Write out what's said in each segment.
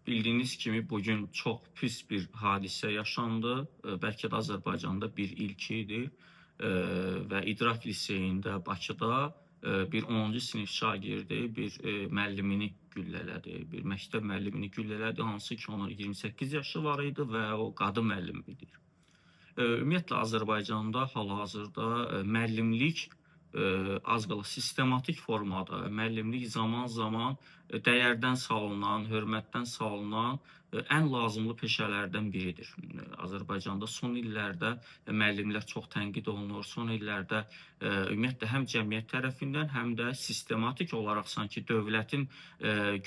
Bildiyiniz kimi bugün çox pis bir hadisə yaşandı. Bəlkə də Azərbaycanda bir ilki idi. Və İdrak liseyində Bakıda bir 10-cu sinif şagirdi bir müəllimini güllələdi. Bir məktəb müəllimini güllələdi, hansı ki onun 28 yaşı var idi və o qadın müəllim idi. Ümumiyyətlə Azərbaycanda hal-hazırda müəllimlik az qala sistematik formada, müəllimlik zaman-zaman dəyərdən salınan, hörmətdən salınan ən lazımlı peşələrdən biridir. Azərbaycanda son illərdə müəllimlər çox tənqid olunur. Son illərdə ümumiyyətlə həm cəmiyyət tərəfindən, həm də sistematik olaraq sanki dövlətin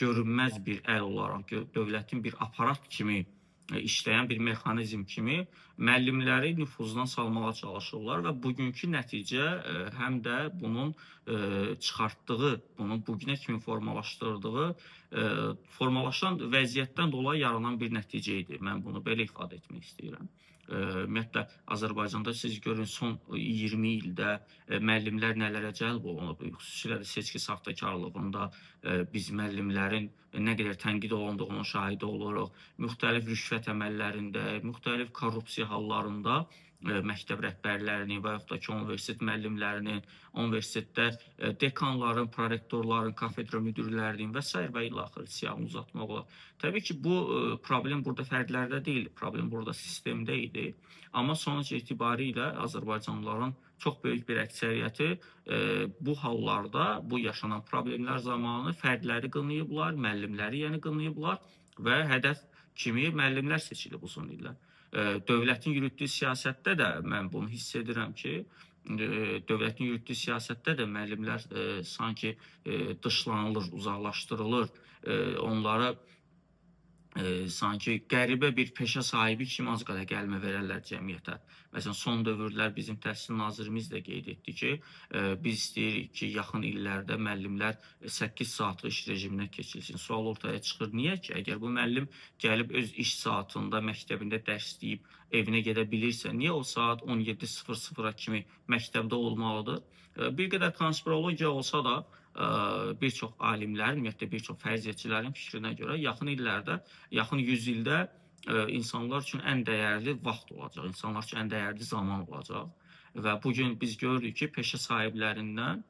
görünməz bir əl olaraq, dövlətin bir aparat kimi işləyən bir mexanizm kimi müəllimləri nüfuzdan salmağa çalışırlar və bugünkü nəticə həm də bunun çıxartdığı, bunun bugünə kimi formalaşan vəziyyətdən dolayı yaranan bir nəticə idi. Mən bunu belə ifadə etmək istəyirəm. Ümumiyyətlə Azərbaycanda siz görün son 20 ildə müəllimlər nələrə cəlb olunub, xüsusilə də seçki saxtakarlığında biz müəllimlərin nə qədər tənqid olunduğunun şahidi oluruq. Müxtəlif rüşvət əməllərində, müxtəlif korrupsiya hallarında məktəb rəhbərlərinin və yaxud da ki, universitet müəllimlərinin, universitetdə dekanların, prorektorların, kafedra müdirlərinin və s. və ilaxır siyahını uzatmaq olar. Təbii ki, bu problem burada fərdlərdə deyil, problem burada sistemdə idi. Amma sonuç etibarilə Azərbaycanlıların çox böyük bir əksəriyyəti bu hallarda, bu yaşanan problemlər zamanı fərdləri qınayıblar, müəllimləri yəni qınayıblar və hədəf kimi müəllimlər seçilib uzun illər. Dövlətin yürütdüyü siyasətdə də mən bunu hiss edirəm ki, dövlətin yürütdüyü siyasətdə də müəllimlər sanki dışlanılır, uzaqlaşdırılır, onlara sanki qəribə bir peşə sahibi kimi az qala gəlmə verərlər cəmiyyətə. Məsələn, son dövrlər bizim təhsil nazirimiz də qeyd etdi ki, biz istəyirik ki, yaxın illərdə müəllimlər 8 saatlıq iş rejiminə keçilsin. Sual ortaya çıxır. Niyə ki, əgər bu müəllim gəlib öz iş saatında, məktəbində dərsləyib, evinə gedə bilirsə, niyə o saat 17:00-a kimi məktəbdə olmalıdır? Bir qədər konspirologiya olsa da, bir çox alimlərin, ümumiyyətlə bir çox fərziyyətçilərin fikrinə görə yaxın illərdə, yaxın 100 ildə insanlar üçün ən dəyərli vaxt olacaq, insanlar üçün ən dəyərli zaman olacaq. Və bugün biz görürük ki, peşə sahiblərindən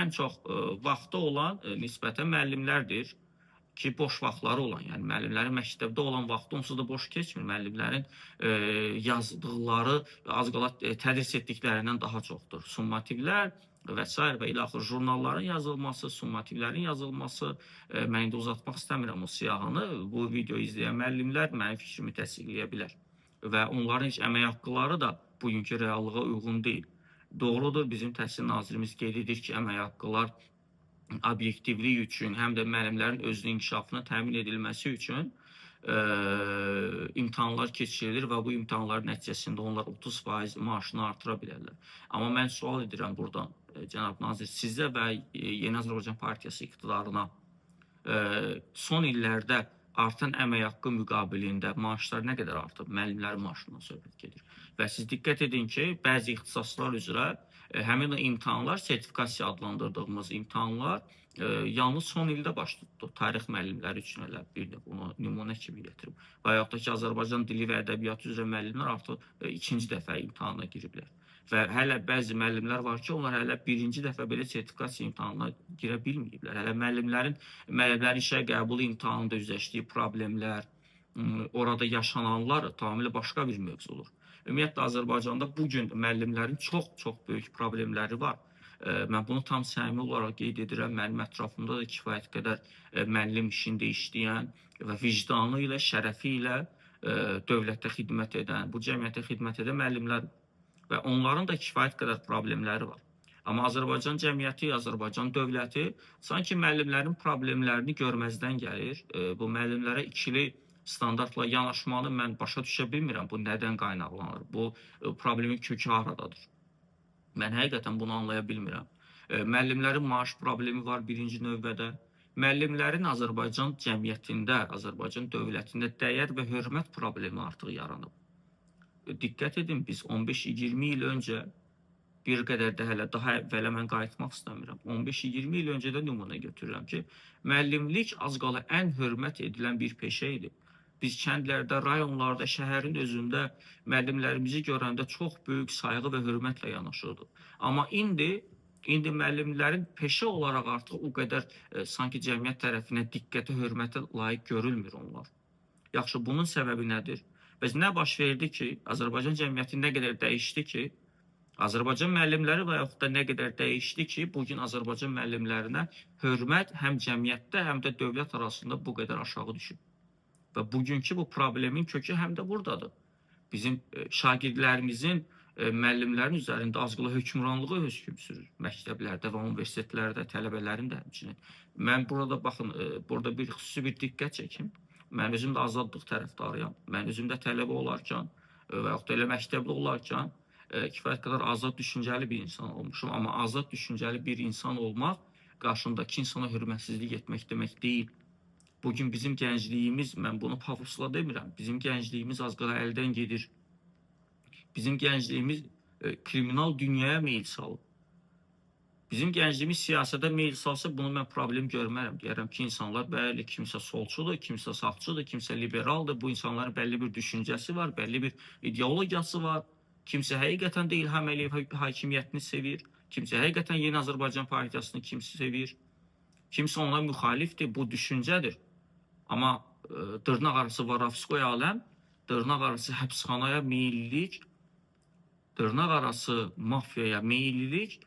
ən çox vaxtı olan nisbətən müəllimlərdir ki, boş vaxtları olan, yəni müəllimlərin məktəbdə olan vaxtı onsuz da boş keçmir. Müəllimlərin yazdıqları az qala tədris etdiklərindən daha çoxdur. Summativlər və s. və ilaxır jurnalların yazılması, summativlərin yazılması, mən indi uzatmaq istəmirəm o siyahını, bu videoyu izləyən müəllimlər mənim fikrimi təsdiqləyə bilər. Və onların heç əmək haqqıları da bugünkü reallığa uyğun deyil. Doğrudur, bizim təhsil nazirimiz qeyd edir ki, əmək haqqılar obyektivlik üçün, həm də müəllimlərin özünün inkişafına təmin edilməsi üçün imtahanlar keçirilir və bu imtahanların nəticəsində onlar 30% maaşını artıra bilərlər. Amma mən sual edirəm buradan, cənab nazir, sizə və Yeni Azərbaycan Partiyası iqtidarına son illərdə artan əmək haqqı müqabilində maaşlar nə qədər artıb? Müəllimlərin maaşından söhbət gedir. Və siz diqqət edin ki, bəzi ixtisaslar üzrə həmin o imtahanlar, sertifikasiya adlandırdığımız imtahanlar yalnız son ildə baş tutdu. Tarix müəllimləri üçün elə bir də bunu nümunə kimi gətirib. Və yaxud da ki, Azərbaycan dili və ədəbiyyatı üzrə müəllimlər artıq ikinci dəfə imtahana giriblər. Və hələ bəzi müəllimlər var ki, onlar hələ birinci dəfə belə sertifikasiya imtahanına girə bilməyiblər. Hələ müəllimlərin işə qəbulu imtahanında üzləşdiyi problemlər, orada yaşananlar tamamilə başqa bir mövzudur. Ümumiyyətlə, Azərbaycanda bugün müəllimlərin çox böyük problemləri var. Mən bunu tam səmimi olaraq qeyd edirəm. Mənim ətrafımda da kifayət qədər müəllim işində işləyən və vicdanı ilə, şərəfi ilə dövlətə xidmət edən, bu cəmiyyətə xidmət edən müəllimlər və onların da kifayət qədər problemləri var. Amma Azərbaycan cəmiyyəti, Azərbaycan dövləti sanki müəllimlərin problemlərini görməzdən gəlir. Bu müəllimlərə ikili standartla yanaşmanı mən başa düşə bilmirəm. Bu nədən qaynaqlanır? Bu problemin kökü haradadır? Mən həqiqətən bunu anlaya bilmirəm. Müəllimlərin maaş problemi var birinci növbədə. Müəllimlərin Azərbaycan cəmiyyətində, Azərbaycan dövlətində dəyər və hörmət problemi artıq yaranıb. Diqqət edin, biz 15-20 il öncə bir qədər də hələ daha əvvələ mən qayıtmaq istəmirəm. 15-20 il öncədən nümunə götürürəm ki, müəllimlik az qala ən hörmət edilən bir peşə idi. Biz kəndlərdə, rayonlarda, şəhərin özündə müəllimlərimizi görəndə çox böyük sayğı və hörmətlə yanaşırdıq. Amma indi müəllimlərin peşə olaraq artıq o qədər sanki cəmiyyət tərəfindən diqqətə, hörmətə layiq görülmür onlar. Yaxşı, bunun səbəbi nədir? Bəs nə baş verdi ki, Azərbaycan cəmiyyəti nə qədər dəyişdi ki, Azərbaycan müəllimləri və yaxud da nə qədər dəyişdi ki, bugün Azərbaycan müəllimlərinə hörmət həm cəmiyyətdə, həm də dövlət arasında bu qədər aşağı düşüb. Və bugünkü bu problemin kökü həm də buradadır. Bizim şagirdlərimizin, müəllimlərin üzərində az qala hökmranlığı hökm sürür məktəblərdə və universitetlərdə, tələbələrin də həmçinin. Mən burada baxın, burada xüsusi bir diqqət çəkim. Mən özüm də azadlıq tərəfdarıyam. Mən özüm də tələbə olarkən və yaxud da elə məktəbli olarkən kifayət qədər azad düşüncəli bir insan olmuşum. Amma azad düşüncəli bir insan olmaq qarşındakı insana hörmətsizlik etmək demək deyil. Bugün bizim gəncliyimiz, mən bunu pafosla demirəm, bizim gəncliyimiz az qala əldən gedir. Bizim gəncliyimiz kriminal dünyaya meyil salıb. Bizim gəncliyimiz siyasətə meyil salsa, bunu mən problem görmərəm. Deyərəm ki, insanlar bəli, kimsə solçudur, kimsə sağçıdır, kimsə liberaldır. Bu insanların bəlli bir düşüncəsi var, bəlli bir ideologiyası var. Kimsə həqiqətən də İlham Əliyev hakimiyyətini sevir. Kimsə həqiqətən Yeni Azərbaycan Partiyasını sevir. Kimsə ona müxalifdir, bu düşüncədir. Amma dırnaq arası Varavskoy aləm, dırnaq arası həbsxanaya meyillilik, dırnaq arası mafyaya meyillilik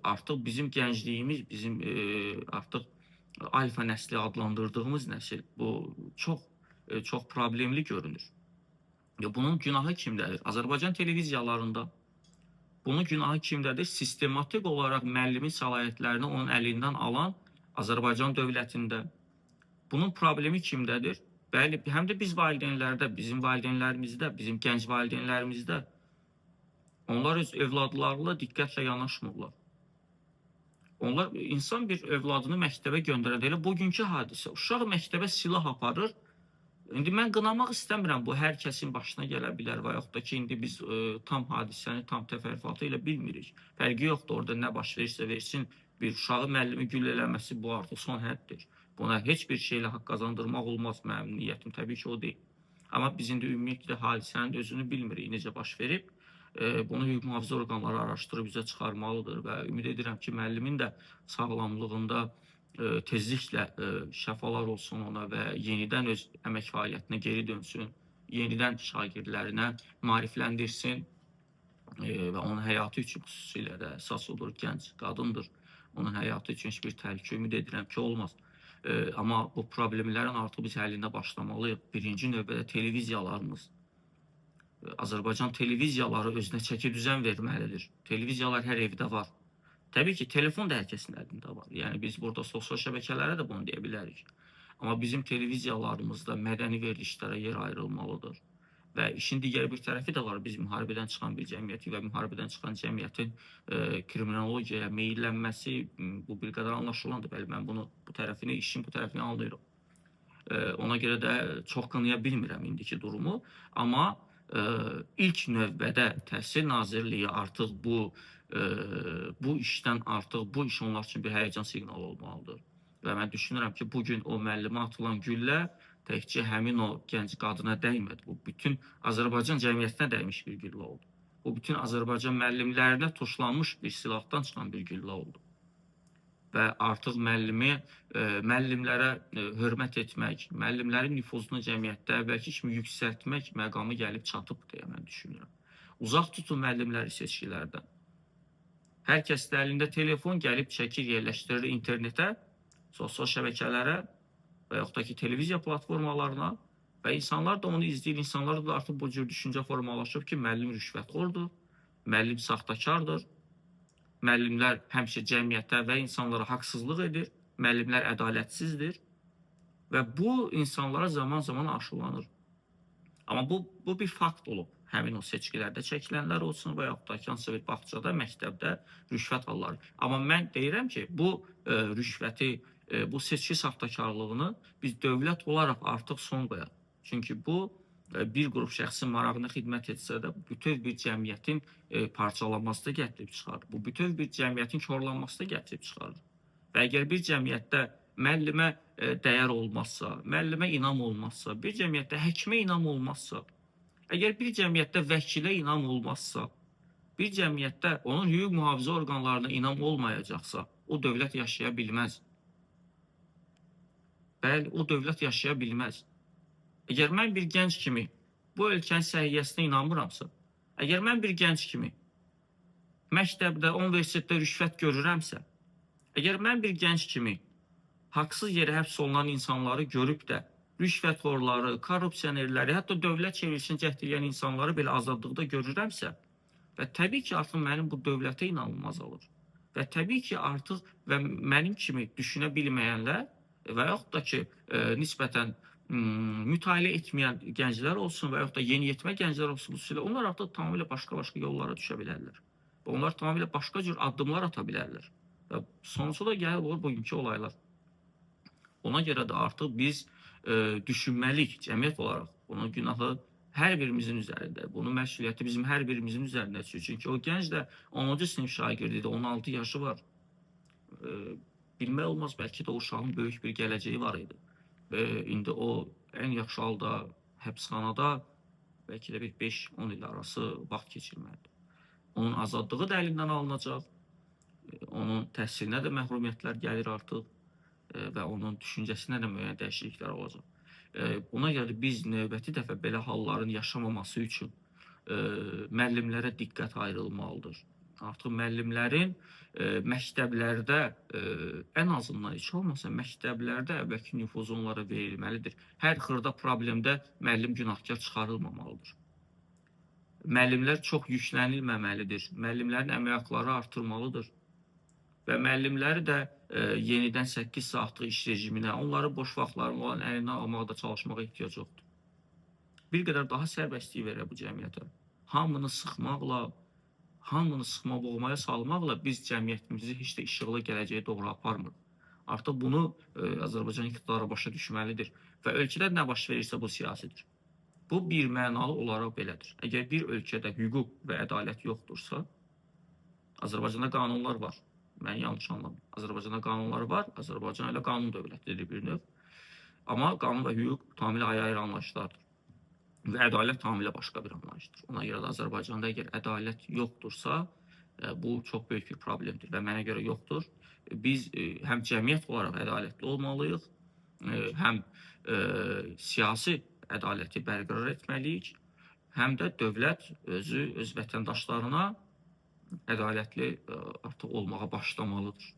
artıq bizim gəncliyimiz, bizim artıq alfa nəsli adlandırdığımız nəsil bu çox problemli görünür. Bunun günahı kimdədir? Azərbaycan televiziyalarında bunun günahı kimdədir? Sistematik olaraq müəllimin səlahiyyətlərini onun əlindən alan Azərbaycan dövlətində. Bunun problemi kimdədir? Bəli, həm də biz valideynlərdə, bizim valideynlərimizdə, bizim gənc valideynlərimizdə onlar öz övladlarla diqqətlə yanaşmırlar. Onlar, insan bir övladını məktəbə göndərəndə, elə bugünkü hadisə, uşaq məktəbə silah aparır. İndi mən qınamaq istəmirəm, bu hər kəsin başına gələ bilər və yaxud da ki, indi biz tam hadisəni, tam təfərrüatı ilə bilmirik. Fərqi yoxdur, orada nə baş verirsə versin, bir uşağı müəllimi güllə eləməsi bu artıq son həddir. Buna heç bir şeylə haqq qazandırmaq olmaz, mənim niyyətim təbii ki, o deyil. Amma biz indi ümumiyyətlə hadisənin özünü bilmirik, necə baş verib. Bunu hüquq mühafizə orqanları araşdırıb bizə çıxarmalıdır və ümid edirəm ki, müəllimin də sağlamlığında tezliklə şəfalar olsun ona və yenidən öz əmək fəaliyyətinə geri dönsün, yenidən şagirdlərinə maarifləndirsin və onun həyatı üçün xüsusilə də əsas olur, gənc qadındır. Onun həyatı üçün heç bir təhlükə ümid edirəm ki, olmaz. Amma bu problemlərin artıq biz həllinə başlamalıyıq. Birinci növbədə televiziyalarımız, Azərbaycan televiziyaları özünə çəki düzən verməlidir. Televiziyalar hər evdə var. Təbii ki, telefon da hər kəsin əlində var. Yəni biz burada sosial şəbəkələrə də bunu deyə bilərik. Amma bizim televiziyalarımızda mədəni verilişlərə yer ayrılmalıdır. Və işin digər bir tərəfi də var. Biz müharibədən çıxan bir cəmiyyəti və müharibədən çıxan cəmiyyətin kriminologiyaya meyillənməsi bu bir qədər anlaşılandır. Bəli, mən bunu işin bu tərəfini anlayıram. Ona görə də çox qınaya bilmirəm indiki durumu. Amma ilk növbədə Təhsil Nazirliyi artıq bu işdən artıq bu iş onlar üçün bir həyəcan siqnalı olmalıdır. Və mən düşünürəm ki, bugün o müəllimə atılan güllə təkcə həmin o gənc qadına dəymədi. Bu bütün Azərbaycan cəmiyyətinə dəymiş bir güllə oldu. Bu bütün Azərbaycan müəllimlərinə tuşlanmış bir silahdan çıxan bir güllə oldu. Və artıq müəllimlərə hörmət etmək, müəllimlərin nüfuzunu cəmiyyətdə əvvəlki kimi yüksəltmək məqamı gəlib çatıb deyə mən düşünürəm. Uzaq tutun müəllimləri seçkilərdən. Hər kəsin əlində telefon gəlib çəkir, yerləşdirir internetə, sosial şəbəkələrə və yaxud da ki, televiziya platformalarına və insanlar da onu izləyir. İnsanlar da artıq bu cür düşüncə formalaşıb ki, müəllim rüşvətxordur, müəllim saxtakardır, müəllimlər həmişə cəmiyyətə və insanlara haqsızlıq edir, müəllimlər ədalətsizdir və bu insanlara zaman-zaman aşılanır. Amma bu bir fakt olub. Həmin o seçkilərdə çəkilənlər olsun və yaxud da ki, hansısa bir bağçada, məktəbdə rüşvət halları. Amma mən deyirəm ki, bu rüşvəti, bu seçki saxtakarlığını biz dövlət olaraq artıq son qoyaq. Çünki bu bir qrup şəxsin marağına xidmət etsə də, bu bütöv bir cəmiyyətin parçalanması da gətirib çıxarır. Bu bütöv bir cəmiyyətin korlanması da gətirib çıxarır. Və əgər bir cəmiyyətdə müəllimə dəyər olmazsa, müəllimə inam olmazsa, bir cəmiyyətdə həkimə inam olmazsa, əgər bir cəmiyyətdə vəkilə inam olmazsa, bir cəmiyyətdə onun hüquq mühafizə orqanlarına inam olmayacaqsa, o dövlət yaşaya bilməz. Bəli, o dövlət yaşaya bilməz. Əgər mən bir gənc kimi bu ölkənin səhiyyəsinə inanmıramsa, əgər mən bir gənc kimi məktəbdə, universitetdə rüşvət görürəmsə, əgər mən bir gənc kimi haqsız yerə həbs olunan insanları görüb də rüşvətxorları, korrupsionerləri, hətta dövlət çevrilişini cəhd edən insanları belə azadlıqda görürəmsə, və təbii ki, artıq mənim bu dövlətə inanmam azalır. Və təbii ki, artıq və mənim kimi düşünə bilməyənlər və yaxud da ki, nisbətən mütaliə etməyən gənclər olsun və yaxud da yeniyetmə gənclər olsun, onlar artıq tamamilə başqa-başqa yollara düşə bilərlər. Və onlar tamamilə başqa cür addımlar ata bilərlər. Və sonucu da gəlib olur bugünkü olaylar. Ona görə də artıq biz düşünməliyik cəmiyyət olaraq. Bunun günahı hər birimizin üzərində. Bunun məsuliyyəti bizim hər birimizin üzərində düşür. Çünki o gənc də 10-cu sinif şagirdi idi, 16 yaşı var. Bilmək olmaz, bəlkə də o uşağın böyük bir gələcəyi var idi. İndi o ən yaxşı halda həbsxanada bəlkə də bir 5-10 il arası vaxt keçirməlidir. Onun azadlığı da əlindən alınacaq, onun təhsilinə də məhrumiyyətlər gəlir artıq və onun düşüncəsinə də müəyyən dəyişikliklər olacaq. Buna görə biz növbəti dəfə belə halların yaşamaması üçün müəllimlərə diqqət ayrılmalıdır. Artıq müəllimlərin məktəblərdə ən azından heç olmasa məktəblərdə əvvəlki nüfuzu onlara verilməlidir. Hər xırda problemdə müəllim günahkar çıxarılmamalıdır. Müəllimlər çox yüklənilməməlidir. Müəllimlərin əmək haqları artırmalıdır. Və müəllimləri də yenidən 8 saatlıq iş rejiminə, onları boş vaxtlarını olan əlindən almaqda çalışmağa ehtiyac yoxdur. Bir qədər daha sərbəstlik verə bu cəmiyyətə. Hamını sıxmaqla, hamını sıxma boğmaya salmaqla biz cəmiyyətimizi heç də işıqlı gələcəyə doğru aparmırıq. Artıq bunu Azərbaycan iqtidarı başa düşməlidir. Və ölkədə nə baş verirsə bu siyasidir. Bu bir mənalı olaraq belədir. Əgər bir ölkədə hüquq və ədalət yoxdursa, Azərbaycanda qanunlar var. Mən yanlış anlamıyorum. Azərbaycanda qanunlar var. Azərbaycan elə qanun dövlətidir bir növ. Amma qanun və hüquq tamamilə ayrı anlayışlardır. Və ədalət tamamilə başqa bir anlayışdır. Ona görə də Azərbaycanda əgər ədalət yoxdursa, bu çox böyük bir problemdir və mənə görə yoxdur. Biz həm cəmiyyət olaraq ədalətli olmalıyıq, həm siyasi ədaləti bərqərar etməliyik, həm də dövlət özü öz vətəndaşlarına ədalətli artıq olmağa başlamalıdır.